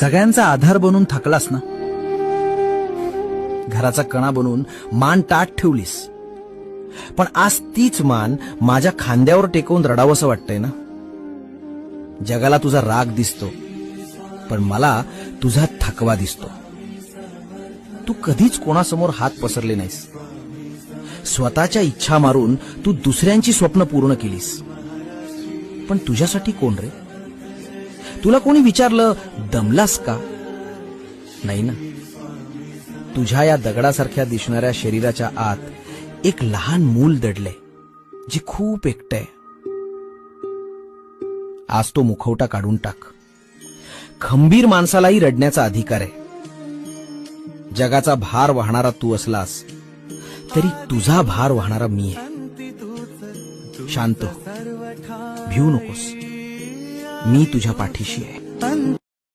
सगळ्यांचा आधार बनून थकलास ना, घराचा कणा बनून मान ताठ ठेवलीस, पण आज तीच मान माझ्या खांद्यावर टेकवून रडावंसं वाटतंय ना. जगाला तुझा राग दिसतो, पण मला तुझा थकवा दिसतो. तू कधीच कोणासमोर हात पसरले नाहीस. स्वतःच्या इच्छा मारून तू दुसऱ्यांची स्वप्न पूर्ण केलीस. पण तुझ्यासाठी कोण रे? तुला कोणी विचारलं दमलास का? नाही ना. तुझ्या या दगडासारख्या दिसणाऱ्या शरीराच्या आत एक लहान मूल दडलंय, जे खूप एकटंय. आज तो मुखवटा काढून टाक. खंबीर माणसालाही रडण्याचा अधिकार आहे. जगाचा भार वाहणारा तू असलास तरी तुझा भार वाहणारा मी आहे. शांत हो, भिवू नकोस. मी तुझ्या पाठीशी आहे.